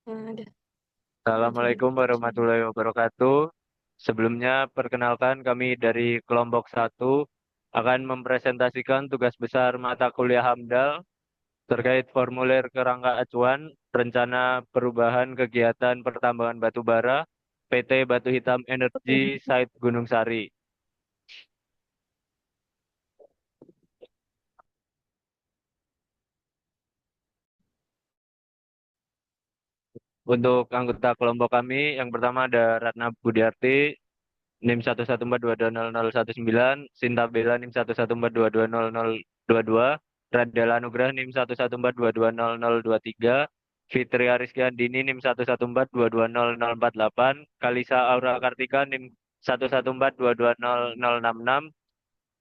Ada. Assalamualaikum warahmatullahi wabarakatuh. Sebelumnya, perkenalkan kami dari kelompok 1 akan mempresentasikan tugas besar mata kuliah HAMDAL terkait formulir kerangka acuan rencana perubahan kegiatan pertambangan batu bara PT Batu Hitam Energi Site Gunung Sari. Untuk anggota kelompok kami, yang pertama ada Ratna Budiarti, NIM 114220019, Sinta Bella NIM 114220022, Radela Nugrah NIM 114220023, Fitri Ariskyandini NIM 114220048, Kalisa Aura Kartika NIM 114220066,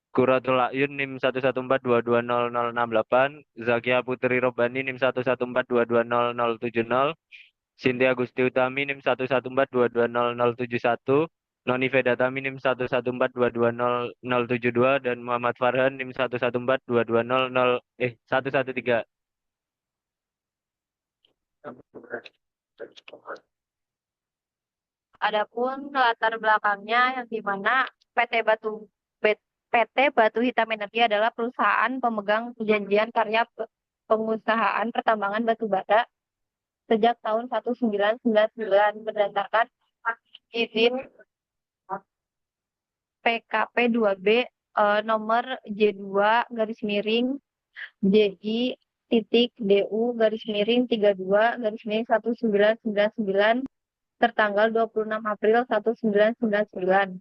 Quratul Ayun NIM 114220068, Zakia Putri Robani NIM 114220070, Cynthia Gusti Utami NIM 114220071, Noni Vedata NIM 114220072 dan Muhammad Farhan NIM 1142200 113. Adapun latar belakangnya yang di mana PT Batu Hitam Energi adalah perusahaan pemegang perjanjian karya pengusahaan pertambangan batu bara sejak tahun 1999 berdasarkan izin PKP 2B nomor J2 garis miring JI titik DU garis miring 32 garis miring 1999 tertanggal 26 April 1999.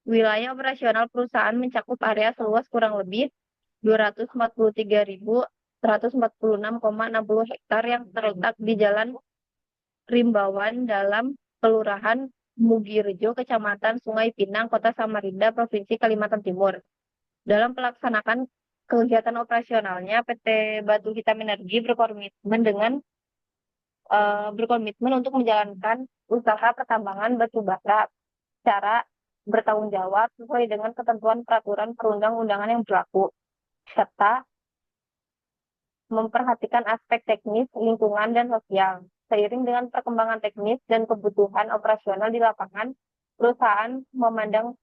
Wilayah operasional perusahaan mencakup area seluas kurang lebih 243.146,60 hektar yang terletak di Jalan Rimbawan dalam Kelurahan Mugirejo, Kecamatan Sungai Pinang, Kota Samarinda, Provinsi Kalimantan Timur. Dalam pelaksanakan kegiatan operasionalnya, PT Batu Hitam Energi berkomitmen untuk menjalankan usaha pertambangan batu bara secara bertanggung jawab sesuai dengan ketentuan peraturan perundang-undangan yang berlaku, serta memperhatikan aspek teknis, lingkungan, dan sosial. Seiring dengan perkembangan teknis dan kebutuhan operasional di lapangan, perusahaan memandang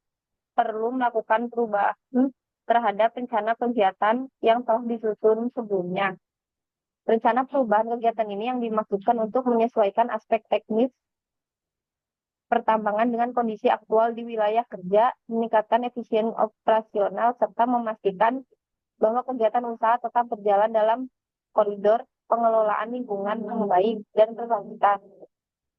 perlu melakukan perubahan terhadap rencana kegiatan yang telah disusun sebelumnya. Rencana perubahan kegiatan ini yang dimaksudkan untuk menyesuaikan aspek teknis pertambangan dengan kondisi aktual di wilayah kerja, meningkatkan efisien operasional, serta memastikan bahwa kegiatan usaha tetap berjalan dalam koridor pengelolaan lingkungan yang baik dan berkelanjutan.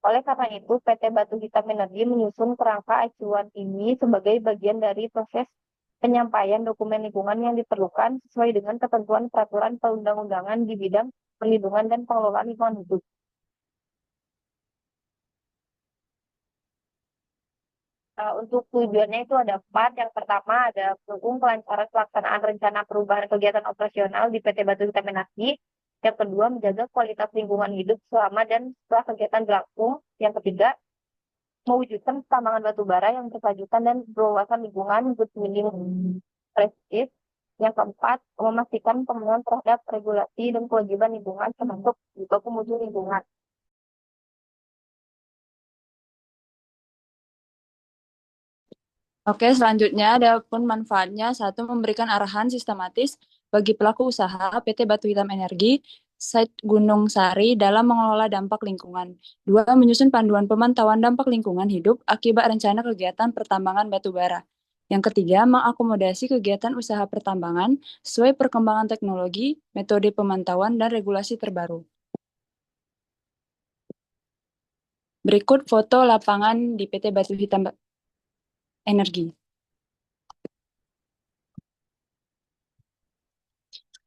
Oleh karena itu, PT Batu Hitam Energi menyusun kerangka acuan ini sebagai bagian dari proses penyampaian dokumen lingkungan yang diperlukan sesuai dengan ketentuan peraturan perundang-undangan di bidang perlindungan dan pengelolaan lingkungan hidup. Untuk tujuannya itu ada 4. Yang pertama ada mendukung kelancaran pelaksanaan rencana perubahan kegiatan operasional di PT Batu Hitam Energi. Yang kedua, menjaga kualitas lingkungan hidup selama dan setelah kegiatan berlangsung. Yang ketiga, mewujudkan pertambangan batu bara yang berkelanjutan dan berwawasan lingkungan good minimum prestige. Yang keempat, memastikan pemenuhan terhadap regulasi dan kewajiban lingkungan termasuk juga mutu lingkungan. Oke, selanjutnya ada pun manfaatnya. Satu, memberikan arahan sistematis bagi pelaku usaha PT Batu Hitam Energi, Site Gunung Sari dalam mengelola dampak lingkungan. Dua, menyusun panduan pemantauan dampak lingkungan hidup akibat rencana kegiatan pertambangan batu bara. Yang ketiga, mengakomodasi kegiatan usaha pertambangan sesuai perkembangan teknologi, metode pemantauan, dan regulasi terbaru. Berikut foto lapangan di PT Batu Hitam Energi.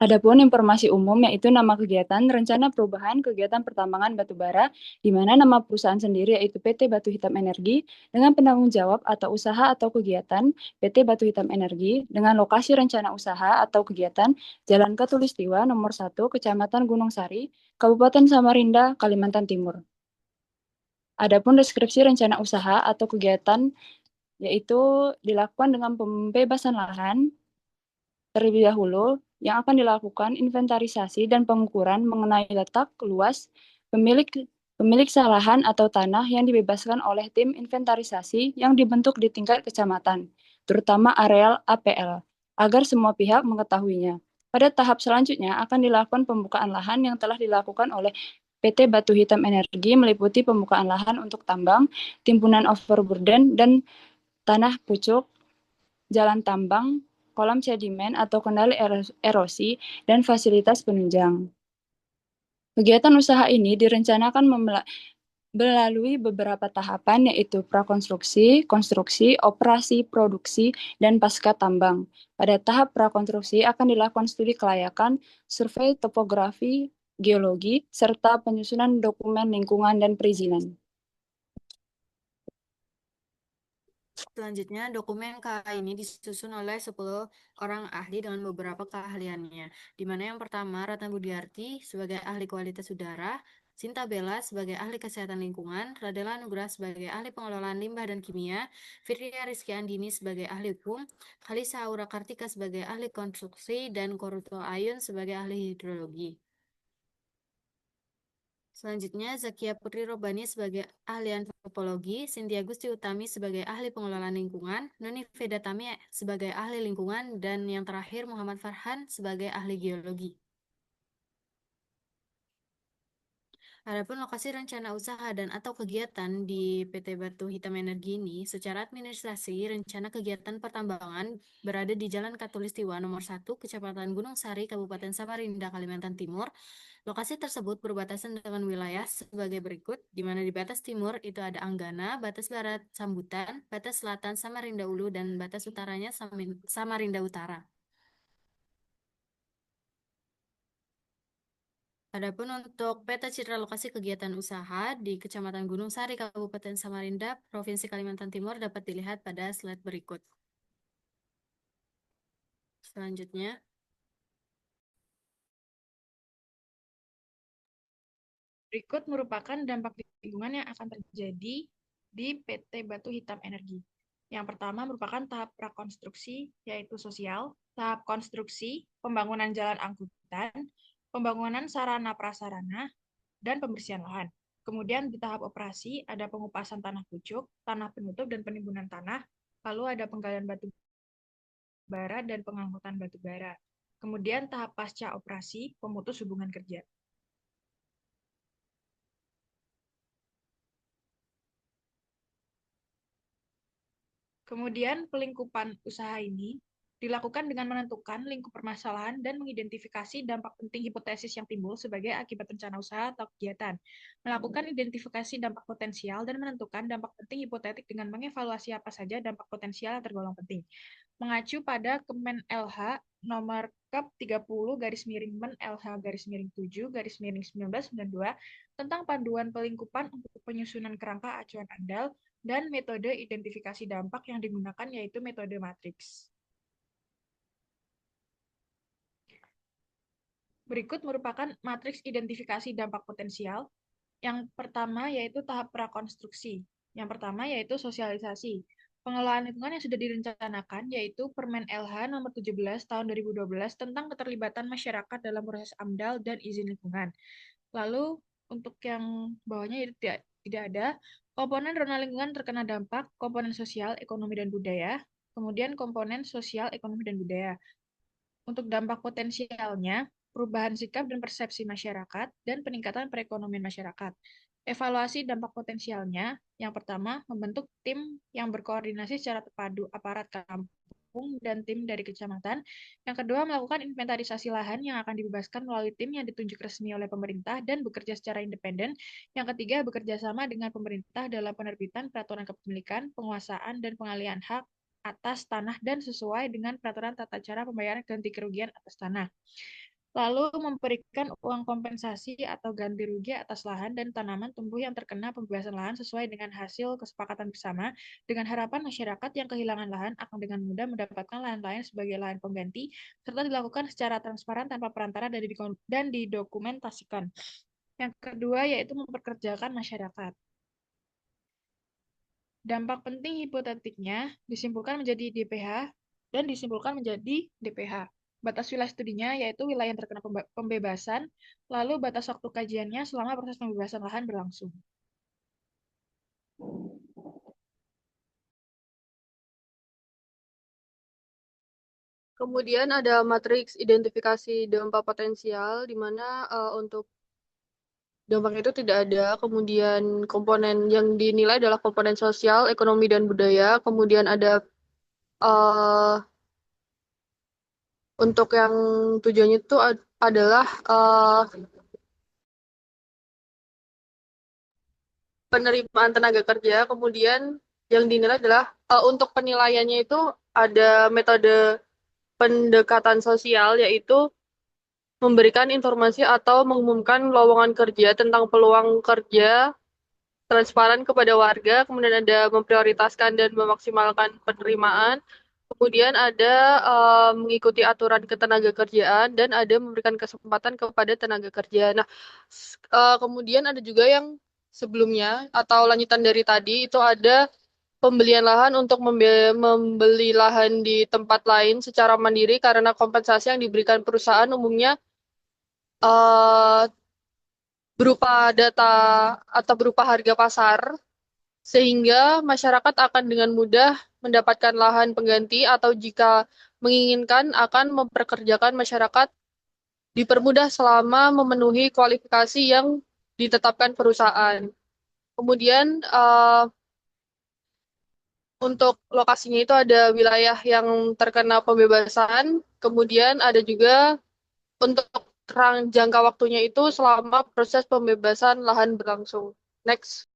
Adapun informasi umum yaitu nama kegiatan, rencana perubahan kegiatan pertambangan batu bara, di mana nama perusahaan sendiri yaitu PT Batu Hitam Energi, dengan penanggung jawab atau usaha atau kegiatan PT Batu Hitam Energi, dengan lokasi rencana usaha atau kegiatan Jalan Katulistiwa nomor 1, Kecamatan Gunung Sari, Kabupaten Samarinda, Kalimantan Timur. Adapun deskripsi rencana usaha atau kegiatan yaitu dilakukan dengan pembebasan lahan terlebih dahulu, yang akan dilakukan inventarisasi dan pengukuran mengenai letak, luas, Pemilik pemilik lahan atau tanah yang dibebaskan oleh tim inventarisasi yang dibentuk di tingkat kecamatan, terutama areal APL, agar semua pihak mengetahuinya. Pada tahap selanjutnya akan dilakukan pembukaan lahan yang telah dilakukan oleh PT Batu Hitam Energi meliputi pembukaan lahan untuk tambang, timbunan overburden, dan tanah pucuk, jalan tambang, kolam sedimen atau kendali erosi, dan fasilitas penunjang. Kegiatan usaha ini direncanakan melalui beberapa tahapan yaitu prakonstruksi, konstruksi, operasi, produksi, dan pasca tambang. Pada tahap prakonstruksi akan dilakukan studi kelayakan, survei topografi, geologi, serta penyusunan dokumen lingkungan dan perizinan. Selanjutnya, dokumen KA ini disusun oleh 10 orang ahli dengan beberapa keahliannya, di mana yang pertama Ratna Budiarti sebagai ahli kualitas udara, Sinta Bella sebagai ahli kesehatan lingkungan, Radela Nugraha sebagai ahli pengelolaan limbah dan kimia, Firya Rizky Andini sebagai ahli hukum, Khalisa Aura Kartika sebagai ahli konstruksi, dan Koruto Ayun sebagai ahli hidrologi. Selanjutnya, Zakia Putri Robani sebagai ahli antropologi, Cynthia Gusti Utami sebagai ahli pengelolaan lingkungan, Noni Vedatami sebagai ahli lingkungan, dan yang terakhir Muhammad Farhan sebagai ahli geologi. Adapun lokasi rencana usaha dan atau kegiatan di PT Batu Hitam Energi ini, secara administrasi, rencana kegiatan pertambangan berada di Jalan Katulistiwa nomor 1, Kecamatan Gunung Sari, Kabupaten Samarinda, Kalimantan Timur. Lokasi tersebut berbatasan dengan wilayah sebagai berikut, di mana di batas timur itu ada Anggana, batas barat Sambutan, batas selatan Samarinda Ulu, dan batas utaranya Samarinda Utara. Adapun untuk peta citra lokasi kegiatan usaha di Kecamatan Gunung Sari, Kabupaten Samarinda, Provinsi Kalimantan Timur dapat dilihat pada slide berikut. Selanjutnya, berikut merupakan dampak lingkungan yang akan terjadi di PT Batu Hitam Energi. Yang pertama merupakan tahap prakonstruksi, yaitu sosial, tahap konstruksi, pembangunan jalan angkutan, pembangunan sarana prasarana, dan pembersihan lahan. Kemudian di tahap operasi ada pengupasan tanah pucuk, tanah penutup dan penimbunan tanah, lalu ada penggalian batu bara dan pengangkutan batu bara. Kemudian tahap pasca operasi, pemutus hubungan kerja. Kemudian pelingkupan usaha ini dilakukan dengan menentukan lingkup permasalahan dan mengidentifikasi dampak penting hipotesis yang timbul sebagai akibat rencana usaha atau kegiatan. Melakukan identifikasi dampak potensial dan menentukan dampak penting hipotetik dengan mengevaluasi apa saja dampak potensial yang tergolong penting. Mengacu pada Kemen LH nomor Kep 30 garis miring Men LH garis miring 7 garis miring 1992 tentang panduan pelingkupan untuk penyusunan kerangka acuan andal dan metode identifikasi dampak yang digunakan yaitu metode matriks. Berikut merupakan matriks identifikasi dampak potensial. Yang pertama yaitu tahap prakonstruksi. Yang pertama yaitu sosialisasi. Pengelolaan lingkungan yang sudah direncanakan yaitu Permen LH nomor 17 tahun 2012 tentang keterlibatan masyarakat dalam proses AMDAL dan izin lingkungan. Lalu untuk yang bawahnya itu tidak ada. Komponen zona lingkungan terkena dampak, komponen sosial, ekonomi, dan budaya. Kemudian komponen sosial, ekonomi, dan budaya. Untuk dampak potensialnya, perubahan sikap dan persepsi masyarakat, dan peningkatan perekonomian masyarakat. Evaluasi dampak potensialnya, yang pertama, membentuk tim yang berkoordinasi secara terpadu aparat kampung dan tim dari kecamatan. Yang kedua, melakukan inventarisasi lahan yang akan dibebaskan melalui tim yang ditunjuk resmi oleh pemerintah dan bekerja secara independen. Yang ketiga, bekerja sama dengan pemerintah dalam penerbitan peraturan kepemilikan, penguasaan, dan pengalihan hak atas tanah dan sesuai dengan peraturan tata cara pembayaran ganti kerugian atas tanah. Lalu memberikan uang kompensasi atau ganti rugi atas lahan dan tanaman tumbuh yang terkena pembebasan lahan sesuai dengan hasil kesepakatan bersama, dengan harapan masyarakat yang kehilangan lahan akan dengan mudah mendapatkan lahan lain sebagai lahan pengganti, serta dilakukan secara transparan tanpa perantara dan didokumentasikan. Yang kedua yaitu memperkerjakan masyarakat. Dampak penting hipotetiknya disimpulkan menjadi DPH dan disimpulkan menjadi DPH. Batas wilayah studinya yaitu wilayah yang terkena pembebasan, lalu batas waktu kajiannya selama proses pembebasan lahan berlangsung. Kemudian ada matriks identifikasi dampak potensial, di mana untuk dampak itu tidak ada. Kemudian komponen yang dinilai adalah komponen sosial, ekonomi, dan budaya. Kemudian ada uh, untuk yang tujuannya itu adalah penerimaan tenaga kerja. Kemudian yang dinilai adalah untuk penilaiannya itu ada metode pendekatan sosial, yaitu memberikan informasi atau mengumumkan lowongan kerja tentang peluang kerja transparan kepada warga, kemudian ada memprioritaskan dan memaksimalkan penerimaan, kemudian ada mengikuti aturan ketenagakerjaan, dan ada memberikan kesempatan kepada tenaga kerja. Nah, kemudian ada juga yang sebelumnya atau lanjutan dari tadi itu ada pembelian lahan untuk membeli lahan di tempat lain secara mandiri karena kompensasi yang diberikan perusahaan umumnya eh, berupa data atau berupa harga pasar, sehingga masyarakat akan dengan mudah mendapatkan lahan pengganti atau jika menginginkan akan memperkerjakan masyarakat dipermudah selama memenuhi kualifikasi yang ditetapkan perusahaan. Kemudian untuk lokasinya itu ada wilayah yang terkena pembebasan, kemudian ada juga untuk jangka waktunya itu selama proses pembebasan lahan berlangsung. Next.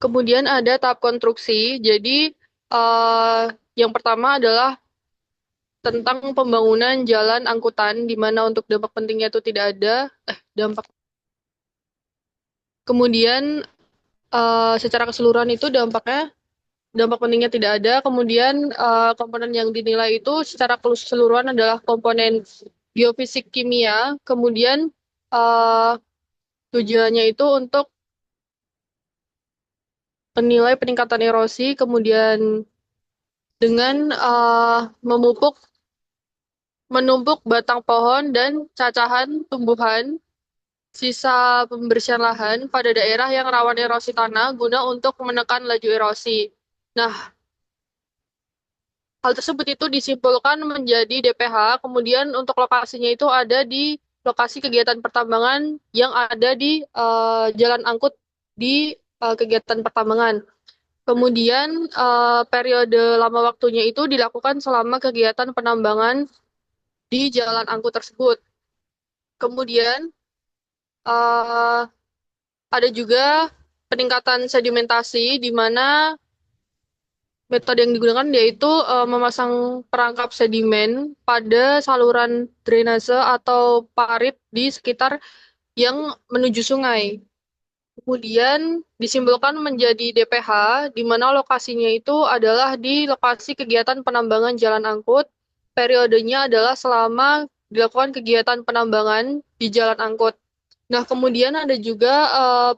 Kemudian ada tahap konstruksi. Jadi yang pertama adalah tentang pembangunan jalan angkutan, di mana untuk dampak pentingnya itu tidak ada. Dampak. Kemudian secara keseluruhan itu dampak pentingnya tidak ada. Kemudian komponen yang dinilai itu secara keseluruhan adalah komponen geofisik kimia. Kemudian tujuannya itu untuk menilai peningkatan erosi, kemudian dengan menumpuk batang pohon dan cacahan tumbuhan, sisa pembersihan lahan pada daerah yang rawan erosi tanah guna untuk menekan laju erosi. Nah, hal tersebut itu disimpulkan menjadi DPH, kemudian untuk lokasinya itu ada di lokasi kegiatan pertambangan yang ada di jalan angkut di kegiatan pertambangan. Kemudian periode lama waktunya itu dilakukan selama kegiatan penambangan di jalan angkut tersebut. Kemudian ada juga peningkatan sedimentasi, di mana metode yang digunakan yaitu memasang perangkap sedimen pada saluran drainase atau parit di sekitar yang menuju sungai. Kemudian disimpulkan menjadi DPH, di mana lokasinya itu adalah di lokasi kegiatan penambangan jalan angkut. Periodenya adalah selama dilakukan kegiatan penambangan di jalan angkut. Nah, kemudian ada juga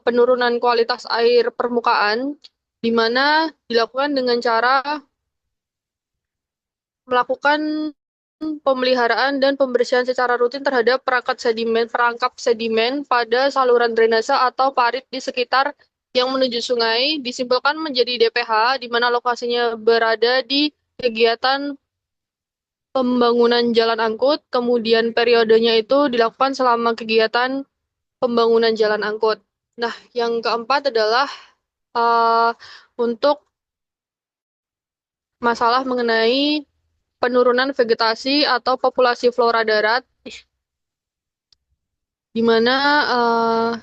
penurunan kualitas air permukaan, di mana dilakukan dengan cara melakukan pemeliharaan dan pembersihan secara rutin terhadap perangkap sedimen pada saluran drainase atau parit di sekitar yang menuju sungai, disimpulkan menjadi DPH, di mana lokasinya berada di kegiatan pembangunan jalan angkut, kemudian periodenya itu dilakukan selama kegiatan pembangunan jalan angkut. Nah, yang keempat adalah untuk masalah mengenai penurunan vegetasi atau populasi flora darat, di mana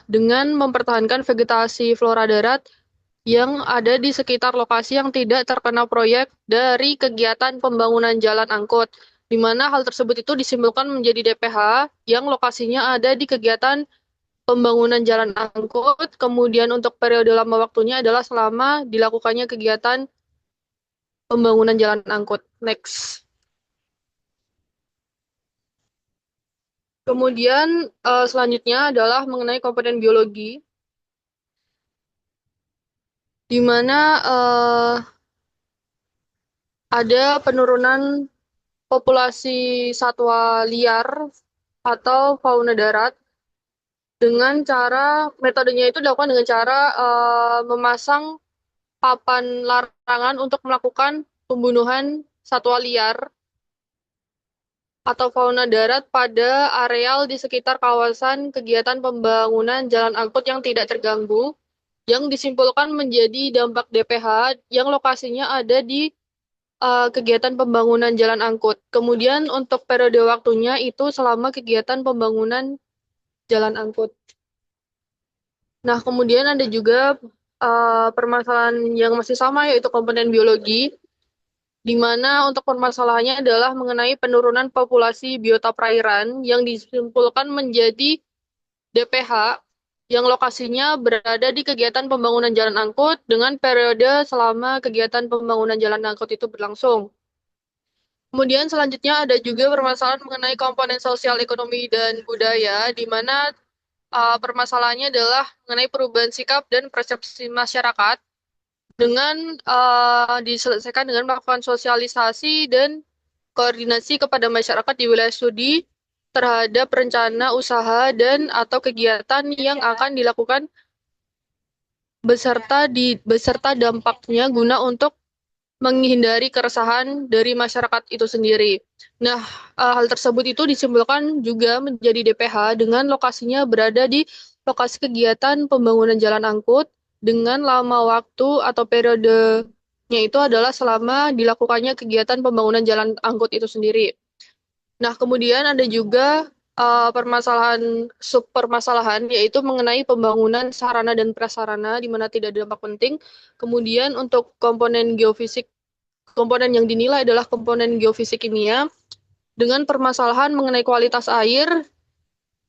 dengan mempertahankan vegetasi flora darat yang ada di sekitar lokasi yang tidak terkena proyek dari kegiatan pembangunan jalan angkut, di mana hal tersebut itu disimpulkan menjadi DPH yang lokasinya ada di kegiatan pembangunan jalan angkut, kemudian untuk periode lama waktunya adalah selama dilakukannya kegiatan pembangunan jalan angkut. Next. Kemudian selanjutnya adalah mengenai komponen biologi, di mana ada penurunan populasi satwa liar atau fauna darat dengan cara metodenya itu dilakukan dengan cara memasang papan larangan untuk melakukan pembunuhan satwa liar atau fauna darat pada areal di sekitar kawasan kegiatan pembangunan jalan angkut yang tidak terganggu, yang disimpulkan menjadi dampak DPH yang lokasinya ada di kegiatan pembangunan jalan angkut. Kemudian untuk periode waktunya itu selama kegiatan pembangunan jalan angkut. Nah, kemudian ada juga permasalahan yang masih sama yaitu komponen biologi, di mana untuk permasalahannya adalah mengenai penurunan populasi biota perairan yang disimpulkan menjadi DPH yang lokasinya berada di kegiatan pembangunan jalan angkut dengan periode selama kegiatan pembangunan jalan angkut itu berlangsung. Kemudian selanjutnya ada juga permasalahan mengenai komponen sosial, ekonomi, dan budaya, di mana permasalahannya adalah mengenai perubahan sikap dan persepsi masyarakat dengan diselesaikan dengan melakukan sosialisasi dan koordinasi kepada masyarakat di wilayah studi terhadap rencana usaha dan atau kegiatan yang akan dilakukan beserta dampaknya guna untuk menghindari keresahan dari masyarakat itu sendiri. Nah, hal tersebut itu disimpulkan juga menjadi DPH dengan lokasinya berada di lokasi kegiatan pembangunan jalan angkut dengan lama waktu atau periodenya itu adalah selama dilakukannya kegiatan pembangunan jalan angkut itu sendiri. Nah, kemudian ada juga subpermasalahan yaitu mengenai pembangunan sarana dan prasarana di mana tidak ada dampak penting. Kemudian untuk komponen geofisik, komponen yang dinilai adalah komponen geofisik kimia dengan permasalahan mengenai kualitas air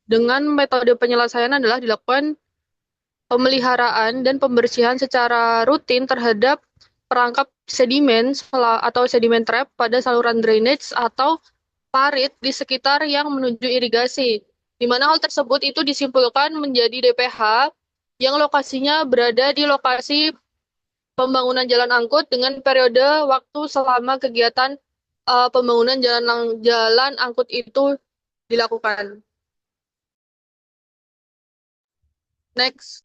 dengan metode penyelesaian adalah dilakukan pemeliharaan dan pembersihan secara rutin terhadap perangkap sedimen atau sedimen trap pada saluran drainage atau parit di sekitar yang menuju irigasi, di mana hal tersebut itu disimpulkan menjadi DPH yang lokasinya berada di lokasi pembangunan jalan angkut dengan periode waktu selama kegiatan pembangunan jalan angkut itu dilakukan. Next.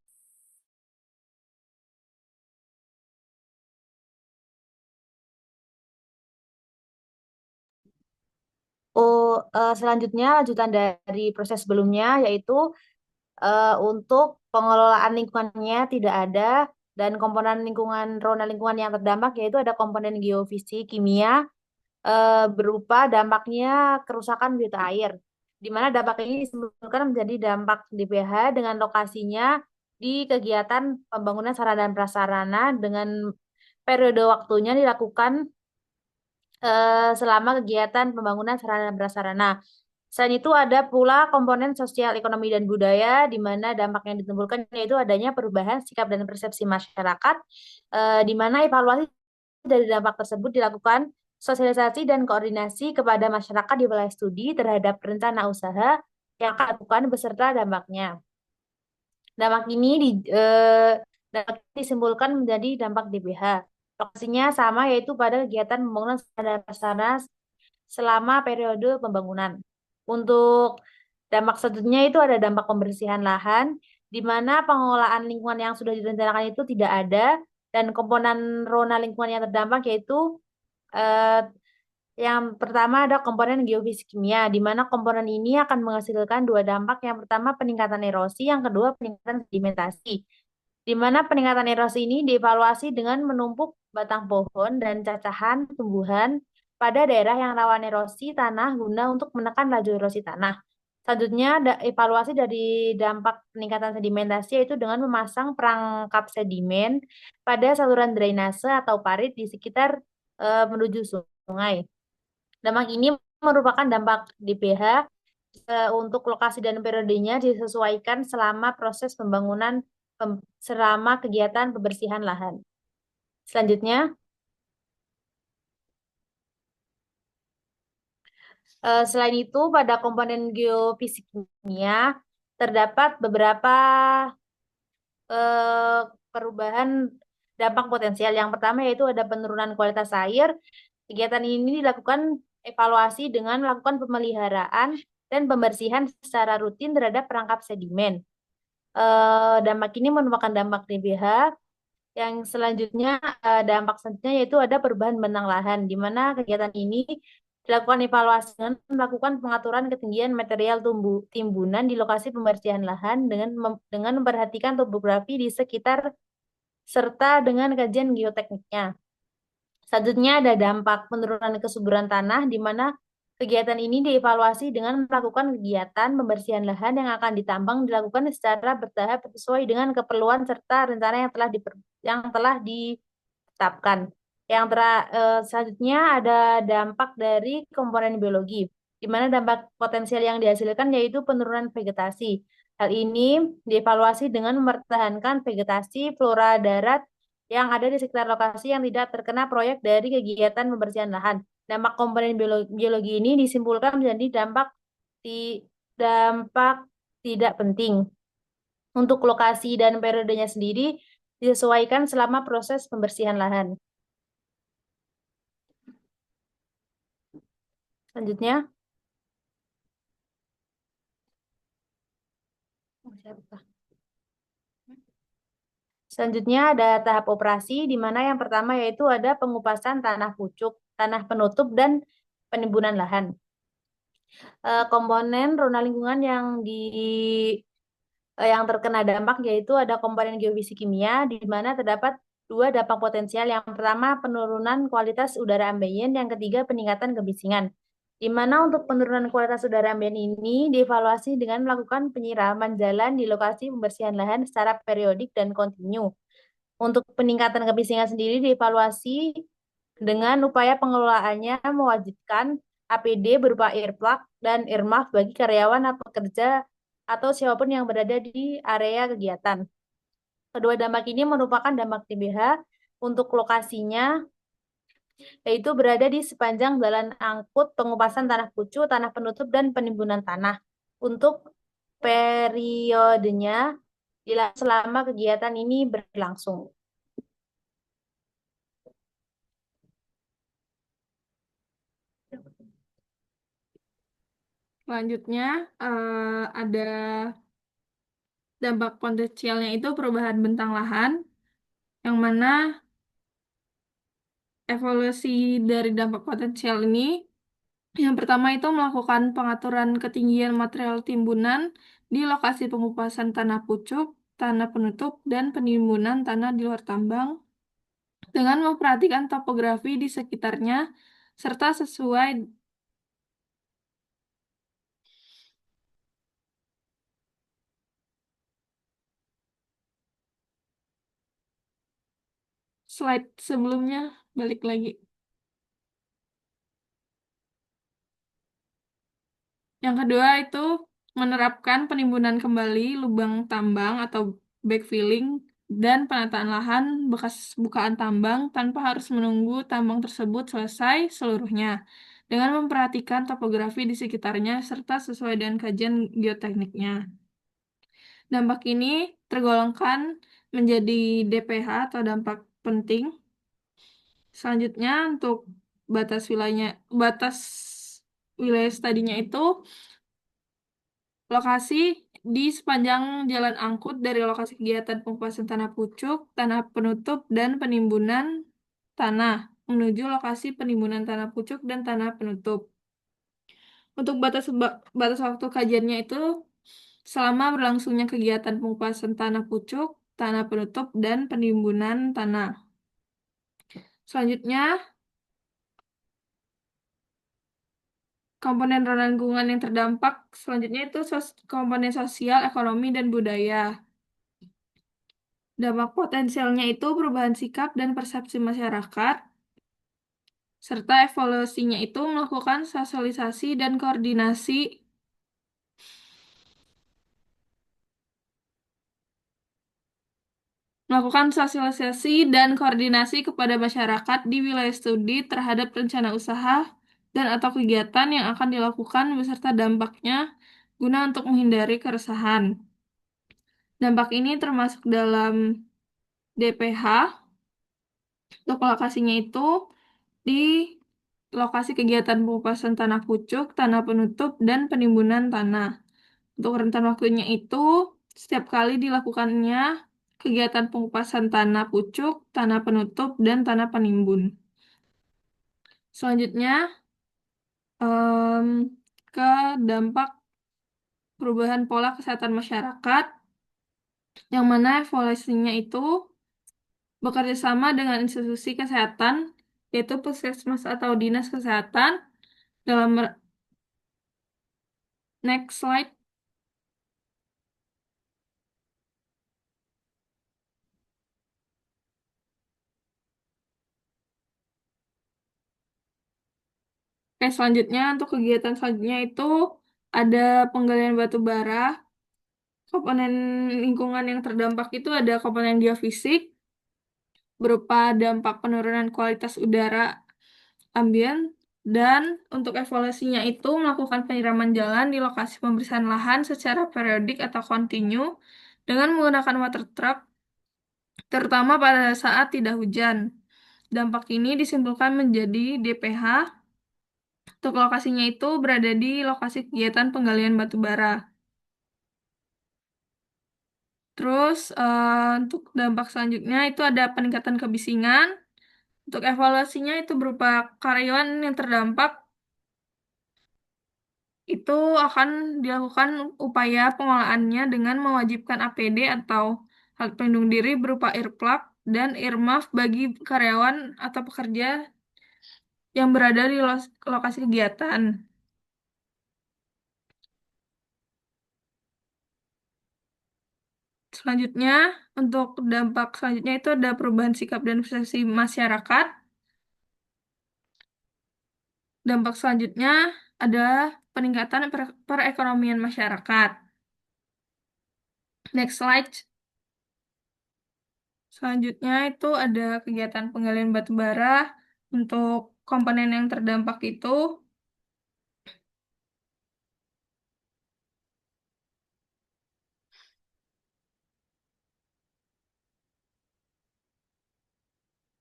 Selanjutnya lanjutan dari proses sebelumnya yaitu untuk pengelolaan lingkungannya tidak ada dan komponen lingkungan rona lingkungan yang terdampak yaitu ada komponen geofisik kimia berupa dampaknya kerusakan biota air, di mana dampak ini disebutkan menjadi dampak DPH dengan lokasinya di kegiatan pembangunan sarana dan prasarana dengan periode waktunya dilakukan selama kegiatan pembangunan sarana dan prasarana. Selain itu ada pula komponen sosial, ekonomi, dan budaya di mana dampak yang ditimbulkan yaitu adanya perubahan sikap dan persepsi masyarakat, di mana evaluasi dari dampak tersebut dilakukan sosialisasi dan koordinasi kepada masyarakat di wilayah studi terhadap rencana usaha yang akan dilakukan beserta dampaknya. Dampak ini dapat disimpulkan menjadi dampak DPH. Lokasinya sama yaitu pada kegiatan pembangunan sarana selama periode pembangunan. Untuk dampak selanjutnya itu ada dampak pembersihan lahan, di mana pengelolaan lingkungan yang sudah direncanakan itu tidak ada, dan komponen rona lingkungan yang terdampak yaitu eh, yang pertama ada komponen geofisik kimia, di mana komponen ini akan menghasilkan dua dampak. Yang pertama peningkatan erosi, yang kedua peningkatan sedimentasi. Di mana peningkatan erosi ini dievaluasi dengan menumpuk batang pohon dan cacahan tumbuhan pada daerah yang rawan erosi tanah guna untuk menekan laju erosi tanah. Selanjutnya ada evaluasi dari dampak peningkatan sedimentasi yaitu dengan memasang perangkap sedimen pada saluran drainase atau parit di sekitar menuju sungai. Dampak ini merupakan dampak DPH untuk lokasi dan periodenya disesuaikan selama proses pembangunan selama kegiatan pembersihan lahan. Selanjutnya, selain itu pada komponen geofisik kimia terdapat beberapa perubahan dampak potensial. Yang pertama yaitu ada penurunan kualitas air Kegiatan ini dilakukan evaluasi dengan melakukan pemeliharaan dan pembersihan secara rutin terhadap perangkap sedimen. Dampak ini merupakan dampak DBH. Yang selanjutnya, dampak selanjutnya yaitu ada perubahan bentang lahan, di mana kegiatan ini dilakukan evaluasi dengan melakukan pengaturan ketinggian material timbunan di lokasi pembersihan lahan dengan memperhatikan topografi di sekitar serta dengan kajian geotekniknya. Selanjutnya ada dampak penurunan kesuburan tanah, di mana kegiatan ini dievaluasi dengan melakukan kegiatan pembersihan lahan yang akan ditambang dilakukan secara bertahap sesuai dengan keperluan serta rencana yang telah ditetapkan. Selanjutnya ada dampak dari komponen biologi, di mana dampak potensial yang dihasilkan yaitu penurunan vegetasi. Hal ini dievaluasi dengan mempertahankan vegetasi flora darat yang ada di sekitar lokasi yang tidak terkena proyek dari kegiatan pembersihan lahan. Dampak komponen biologi ini disimpulkan menjadi dampak tidak penting. Untuk lokasi dan periodenya sendiri disesuaikan selama proses pembersihan lahan. Selanjutnya, ada tahap operasi, di mana yang pertama yaitu ada pengupasan tanah pucuk, tanah penutup, dan penimbunan lahan. Komponen rona lingkungan yang terkena dampak yaitu ada komponen geofisik kimia, di mana terdapat dua dampak potensial. Yang pertama, penurunan kualitas udara ambien, yang ketiga, peningkatan kebisingan. Di mana untuk penurunan kualitas udara ambien ini dievaluasi dengan melakukan penyiraman jalan di lokasi pembersihan lahan secara periodik dan kontinu. Untuk peningkatan kebisingan sendiri dievaluasi dengan upaya pengelolaannya mewajibkan APD berupa earplug dan earmuff bagi karyawan atau pekerja atau siapapun yang berada di area kegiatan. Kedua dampak ini merupakan dampak TBH. Untuk lokasinya yaitu berada di sepanjang jalan angkut, pengupasan tanah pucuk, tanah penutup, dan penimbunan tanah. Untuk periodenya selama kegiatan ini berlangsung. Selanjutnya ada dampak potensialnya itu perubahan bentang lahan, yang mana evaluasi dari dampak potensial ini, yang pertama itu melakukan pengaturan ketinggian material timbunan di lokasi pengupasan tanah pucuk, tanah penutup, dan penimbunan tanah di luar tambang, dengan memperhatikan topografi di sekitarnya, serta sesuai slide sebelumnya, balik lagi. Yang kedua itu menerapkan penimbunan kembali lubang tambang atau backfilling dan penataan lahan bekas bukaan tambang tanpa harus menunggu tambang tersebut selesai seluruhnya, dengan memperhatikan topografi di sekitarnya serta sesuai dengan kajian geotekniknya. Dampak ini tergolongkan menjadi DPH atau dampak penting. Selanjutnya untuk batas wilayah studinya itu lokasi di sepanjang jalan angkut dari lokasi kegiatan pengupasan tanah pucuk, tanah penutup, dan penimbunan tanah menuju lokasi penimbunan tanah pucuk dan tanah penutup. Untuk batas waktu kajiannya itu selama berlangsungnya kegiatan pengupasan tanah pucuk, tanah penutup, dan penimbunan tanah. Selanjutnya, komponen rona lingkungan yang terdampak selanjutnya itu komponen sosial, ekonomi, dan budaya. Dampak potensialnya itu perubahan sikap dan persepsi masyarakat, serta evaluasinya itu melakukan sosialisasi dan koordinasi kepada masyarakat di wilayah studi terhadap rencana usaha dan atau kegiatan yang akan dilakukan beserta dampaknya guna untuk menghindari keresahan. Dampak ini termasuk dalam DPH. Untuk lokasinya itu di lokasi kegiatan pengupasan tanah pucuk, tanah penutup, dan penimbunan tanah. Untuk rentan waktunya itu, setiap kali dilakukannya kegiatan pengupasan tanah pucuk, tanah penutup, dan tanah penimbun. Selanjutnya, ke dampak perubahan pola kesehatan masyarakat, yang mana evaluasinya itu bekerja sama dengan institusi kesehatan, yaitu puskesmas atau dinas kesehatan, dalam next slide. Oke, selanjutnya untuk kegiatan selanjutnya itu ada penggalian batu bara. Komponen lingkungan yang terdampak itu ada komponen geofisik, berupa dampak penurunan kualitas udara ambien, dan untuk evaluasinya itu melakukan penyiraman jalan di lokasi pembersihan lahan secara periodik atau kontinu dengan menggunakan water truck, terutama pada saat tidak hujan. Dampak ini disimpulkan menjadi DPH. Untuk lokasinya itu berada di lokasi kegiatan penggalian batu bara. Terus untuk dampak selanjutnya itu ada peningkatan kebisingan. Untuk evaluasinya itu berupa karyawan yang terdampak itu akan dilakukan upaya pengolahannya dengan mewajibkan APD atau alat pelindung diri berupa earplug dan earmuff bagi karyawan atau pekerja yang berada di lokasi kegiatan. Selanjutnya, untuk dampak selanjutnya itu ada perubahan sikap dan persepsi masyarakat. Dampak selanjutnya adalah peningkatan perekonomian masyarakat. Next slide. Selanjutnya itu ada kegiatan penggalian batu bara. Untuk komponen yang terdampak itu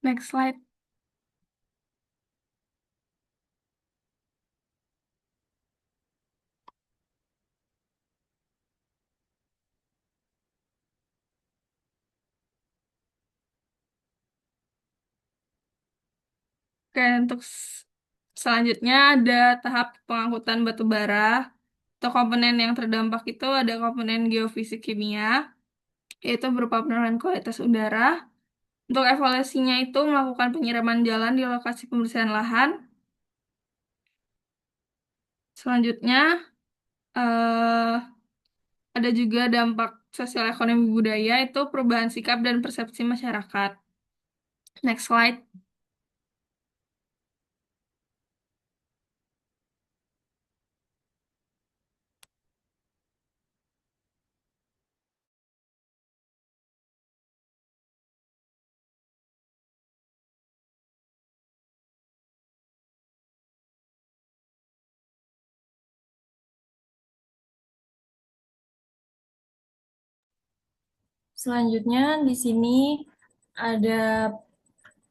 next slide. Oke, untuk selanjutnya ada tahap pengangkutan batu bara. Untuk komponen yang terdampak itu ada komponen geofisik kimia, yaitu berupa penurunan kualitas udara. Untuk evaluasinya itu melakukan penyiraman jalan di lokasi pembersihan lahan. Selanjutnya, ada juga dampak sosial ekonomi budaya, itu perubahan sikap dan persepsi masyarakat. Next slide. Selanjutnya di sini ada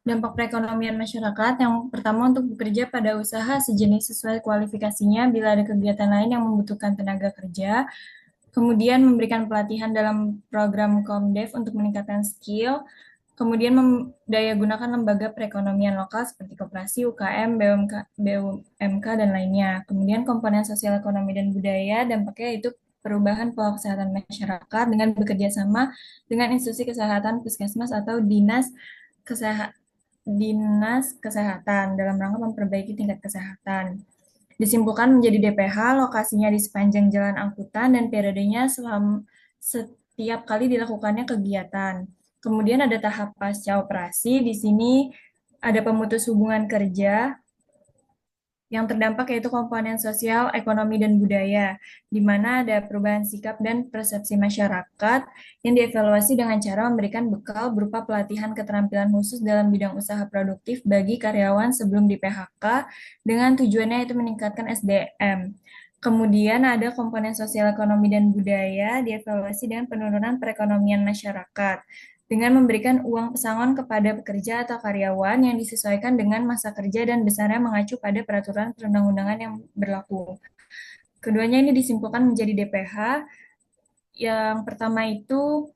dampak perekonomian masyarakat. Yang pertama, untuk bekerja pada usaha sejenis sesuai kualifikasinya bila ada kegiatan lain yang membutuhkan tenaga kerja. Kemudian memberikan pelatihan dalam program Komdev untuk meningkatkan skill. Kemudian memdaya gunakan lembaga perekonomian lokal seperti koperasi, UKM, BUMK, dan lainnya. Kemudian komponen sosial ekonomi dan budaya, dampaknya itu perubahan pola kesehatan masyarakat dengan bekerja sama dengan institusi kesehatan, puskesmas, atau dinas kesehatan dalam rangka memperbaiki tingkat kesehatan. Disimpulkan menjadi DPH, lokasinya di sepanjang jalan angkutan dan periodenya setiap kali dilakukannya kegiatan. Kemudian ada tahap pasca operasi. Di sini ada pemutus hubungan kerja. Yang terdampak yaitu komponen sosial, ekonomi, dan budaya, di mana ada perubahan sikap dan persepsi masyarakat yang dievaluasi dengan cara memberikan bekal berupa pelatihan keterampilan khusus dalam bidang usaha produktif bagi karyawan sebelum di PHK, dengan tujuannya itu meningkatkan SDM. Kemudian ada komponen sosial, ekonomi, dan budaya dievaluasi dengan penurunan perekonomian masyarakat, dengan memberikan uang pesangon kepada pekerja atau karyawan yang disesuaikan dengan masa kerja dan besarnya mengacu pada peraturan perundang-undangan yang berlaku. Keduanya ini disimpulkan menjadi DPH. Yang pertama itu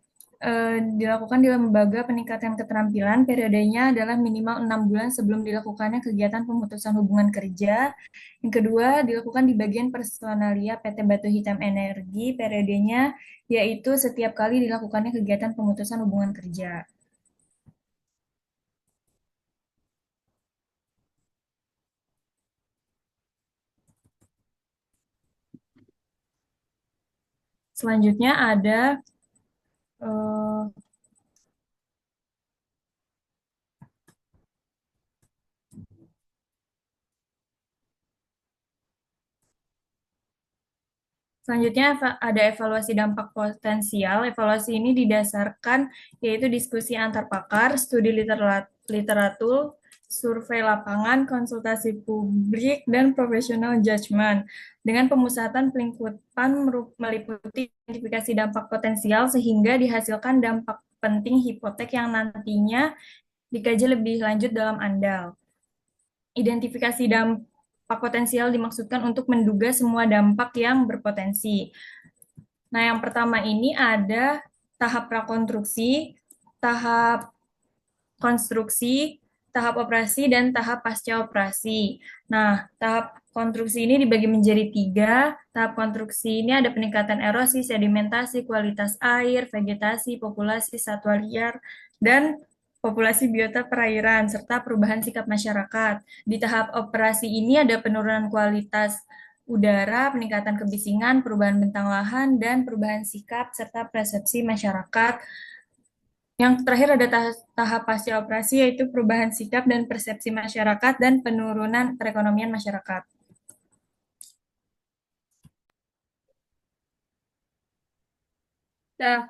dilakukan di lembaga peningkatan keterampilan, periodenya adalah minimal 6 bulan sebelum dilakukannya kegiatan pemutusan hubungan kerja. Yang kedua, dilakukan di bagian personalia PT Batu Hitam Energi, periodenya yaitu setiap kali dilakukannya kegiatan pemutusan hubungan kerja. Selanjutnya ada Selanjutnya ada evaluasi dampak potensial. Evaluasi ini didasarkan yaitu diskusi antar pakar, studi literatur, survei lapangan, konsultasi publik, dan professional judgment. Dengan pemusatan pelingkupan meliputi identifikasi dampak potensial sehingga dihasilkan dampak penting hipotek yang nantinya dikaji lebih lanjut dalam ANDAL. Identifikasi dampak potensial dimaksudkan untuk menduga semua dampak yang berpotensi. Nah, yang pertama ini ada tahap prakonstruksi, tahap konstruksi, tahap operasi, dan tahap pasca operasi. Nah, tahap konstruksi ini dibagi menjadi 3. Tahap konstruksi ini ada peningkatan erosi, sedimentasi, kualitas air, vegetasi, populasi satwa liar, dan populasi biota perairan, serta perubahan sikap masyarakat. Di tahap operasi ini ada penurunan kualitas udara, peningkatan kebisingan, perubahan bentang lahan, dan perubahan sikap serta persepsi masyarakat. Yang terakhir ada tahap pasca operasi, yaitu perubahan sikap dan persepsi masyarakat dan penurunan perekonomian masyarakat. Nah,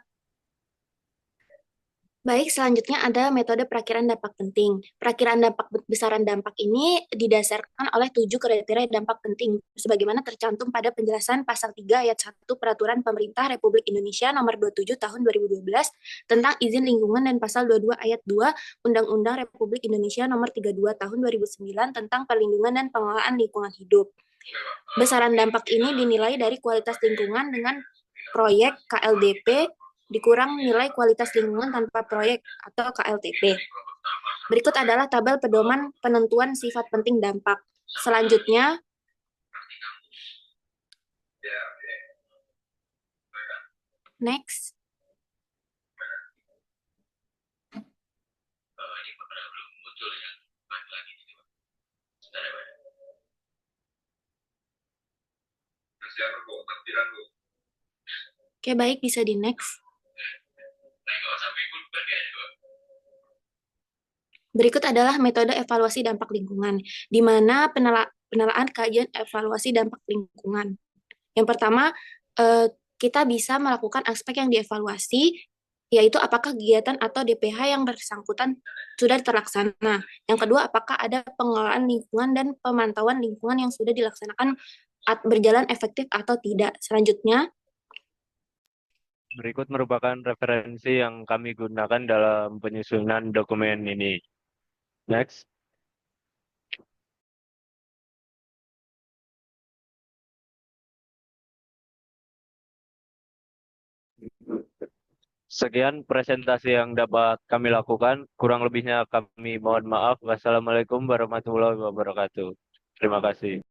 Baik, selanjutnya ada metode perakiraan dampak penting. Perakiraan dampak besaran dampak ini didasarkan oleh 7 kriteria dampak penting, sebagaimana tercantum pada penjelasan pasal 3 ayat 1 Peraturan Pemerintah Republik Indonesia Nomor 27 Tahun 2012 tentang izin lingkungan dan pasal 22 ayat 2 Undang-Undang Republik Indonesia Nomor 32 Tahun 2009 tentang perlindungan dan pengelolaan lingkungan hidup. Besaran dampak ini dinilai dari kualitas lingkungan dengan proyek KLDP dikurang nilai kualitas lingkungan tanpa proyek atau KLTP. Berikut adalah tabel pedoman penentuan sifat penting dampak. Selanjutnya, next. Oke, baik, bisa di next. Berikut adalah metode evaluasi dampak lingkungan, di mana penelaan kajian evaluasi dampak lingkungan. Yang pertama, kita bisa melakukan aspek yang dievaluasi, yaitu apakah kegiatan atau DPH yang bersangkutan sudah terlaksana. Yang kedua, apakah ada pengelolaan lingkungan dan pemantauan lingkungan yang sudah dilaksanakan berjalan efektif atau tidak. Selanjutnya, Berikut merupakan referensi yang kami gunakan dalam penyusunan dokumen ini. Next. Sekian presentasi yang dapat kami lakukan. Kurang lebihnya kami mohon maaf. Wassalamualaikum warahmatullahi wabarakatuh. Terima kasih.